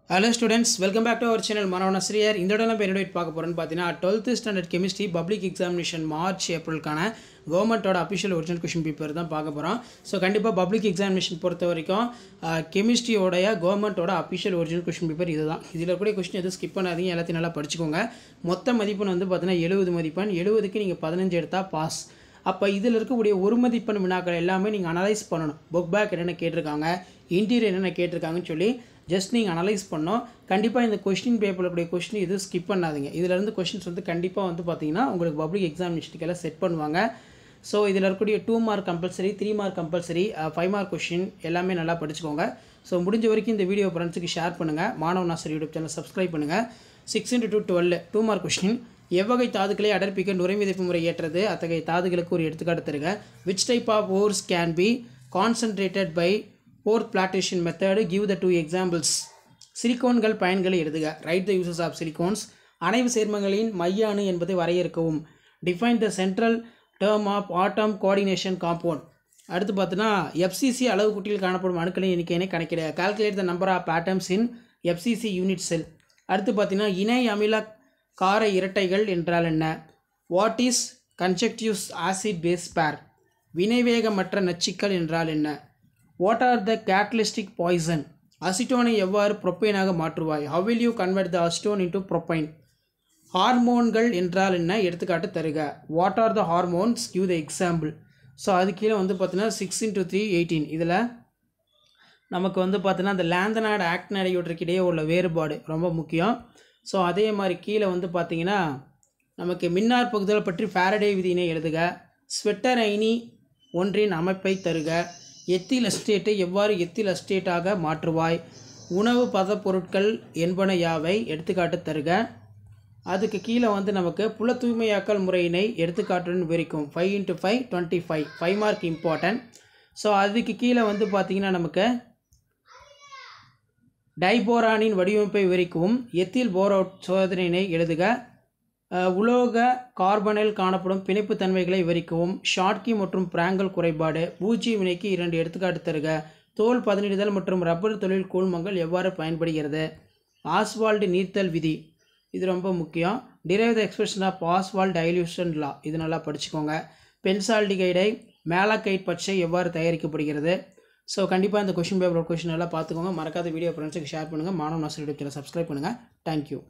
Hello students, welcome back to our channel. Manavan Asriyar. இந்த இடத்துல நம்ம என்ன பார்க்க போறோம்னு பார்த்தீங்கன்னா 12th standard chemistry public examination March Aprilக்கான கவர்மெண்டோட அபிஷியல் ஒரிஜினல் क्वेश्चन பேப்பர் தான் பார்க்க போறோம். ஸோ கண்டிப்பாக பப்ளிக் எக்ஸாமினேஷன் பொறுத்த வரைக்கும் கெமிஸ்ட்ரியோடைய கவர்மெண்டோட அபிஷியல் ஒரிஜினல் क्वेश्चन பேப்பர் இதுதான். இதில் கூட क्वेश्चन எதுவும் ஸ்கிப் பண்ணாதீங்க, எல்லாத்தையும் நல்லா படிச்சுக்கோங்க. மொத்த மதிப்பெண் வந்து பார்த்தீங்கன்னா 70 மதிப்பெண். 70க்கு நீங்கள் 15 எடுத்தால் பாஸ். அப்போ இதில் இருக்கக்கூடிய ஒரு மதிப்பெண் வினாக்கள் எல்லாமே நீங்கள் அனலைஸ் பண்ணணும். புக் பேக் என்னென்ன கேட்டிருக்காங்க, இன்டீரியர் என்னென்ன கேட்டிருக்காங்கன்னு சொல்லி ஜஸ்ட் நீங்கள் அனலைஸ் பண்ணோம். கண்டிப்பாக இந்த கொஸ்டின் பேப்பரில் கூடிய கொஸ்டின் எதுவும் ஸ்கிப் பண்ணாதீங்க. இதிலேருந்து கொஸ்டின்ஸ் வந்து கண்டிப்பாக வந்து பார்த்தீங்கன்னா உங்களுக்கு பப்ளிக் எக்ஸாமினேஷனுக்கெல்லாம் செட் பண்ணுவாங்க. ஸோ இதில் இருக்கக்கூடிய 2 mark compulsory, 3 mark compulsory, 5 mark question எல்லாமே நல்லா படிச்சுக்கோங்க. ஸோ முடிஞ்ச வரைக்கும் இந்த வீடியோ ஃப்ரெண்ட்ஸுக்கு ஷேர் பண்ணுங்கள். மாணவன் ஆசிரியர் யூடியூப் சேனல் சப்ஸ்கிரைப் பண்ணுங்கள். 6x2 2 mark question. எவ்வகை தாதுக்களை அடர்ப்பிக்க நுரைமிதைப்பு முறை ஏற்றது, அத்தகைய தாதுகளுக்கு ஒரு எடுத்துக்காட்டு தருக. Which type of ores can be concentrated by fourth plantation method, give the 2 examples. சிலிக்கோன்கள் பயன்களை எழுதுக. Write the uses of silicones. அணைவு சேர்மங்களின் மைய அணு என்பதை வரையறுக்கவும். Define the central term of atom coordination compound. அடுத்து பார்த்தீங்கன்னா FCC அளவு குட்டியில் காணப்படும் அணுக்களின் எண்ணிக்கையினை கணக்கிட. Calculate the number of atoms in FCC unit cell. அடுத்து பார்த்தீங்கன்னா இணை அமில கார இரட்டைகள் என்றால் என்ன? What is conjunctives acid base pair? வினைவேகமற்ற நச்சுக்கள் என்றால் என்ன? What are the catalytic poison? அசிட்டோனை எவ்வாறு புரோப்பைனாக மாற்றுவாய்? How will you convert the acetone into propane? ஹார்மோன்கள் என்றால் என்ன? எடுத்துக்காட்டு தருக. What are the hormones? Give the example. So அது கீழே வந்து பார்த்தீங்கன்னா 6 × 3 18. இதில் நமக்கு வந்து பார்த்தீங்கன்னா அந்த லேந்தனாய்டு ஆக்டினைடுக்கு இடையே உள்ள வேறுபாடு ரொம்ப முக்கியம். ஸோ அதே மாதிரி கீழே வந்து பார்த்தீங்கன்னா நமக்கு மின்னார் பகுதிகள் பற்றி ஃபாரடே விதியினை எழுதுக. ஸ்வெட்டர் அயனி ஒன்றின் அமைப்பை தருக. எத்தில் அஸ்டேட்டை எவ்வாறு எத்தில் அஸ்டேட்டாக மாற்றுவாய்? உணவு பதப்பொருட்கள் என்பன யாவை? எடுத்துக்காட்டு தருக. அதுக்கு கீழே வந்து நமக்கு புல தூய்மையாக்கல் முறையினை எடுத்துக்காட்டுடன் விவரிக்கும். 5 × 5 25. 5 மார்க் இம்பார்ட்டன்ட். ஸோ அதுக்கு கீழே வந்து பார்த்திங்கன்னா நமக்கு டைபோரானின் வடிவமைப்பை விவரிக்கவும். எத்தில் போரோட் சோதனையினை எழுதுக. உலோக கார்பனில் காணப்படும் பிணைப்பு தன்மைகளை விவரிக்கவும். ஷாட்கி மற்றும் பிராங்கல் குறைபாடு. பூஜ்ஜிய வினைக்கு 2 எடுத்துக்காட்டு தருக. தோல் பதனிடுதல் மற்றும் ரப்பர் தொழில் கூழ்மங்கள் எவ்வாறு பயன்படுகிறது? ஆஸ்வால்டு நீர்த்தல் விதி இது ரொம்ப முக்கியம். Derive the expression of Ostwald dilution law இது நல்லா படிச்சுக்கோங்க. பென்சால்டிகைடை மேலக்கைட் பச்சை எவ்வாறு தயாரிக்கப்படுகிறது? ஸோ கண்டிப்பாக இந்த கொஷின் பேப்பர் கொஷின் நல்லா பார்த்துக்கோங்க. மறக்காத வீடியோ ஃப்ரெண்ட்ஸுக்கு ஷேர் பண்ணுங்கள். மாணவன் ஆசிரியர் யூடியூப் சேனல் சப்ஸ்கிரைப் பண்ணுங்கள். தேங்க்யூ.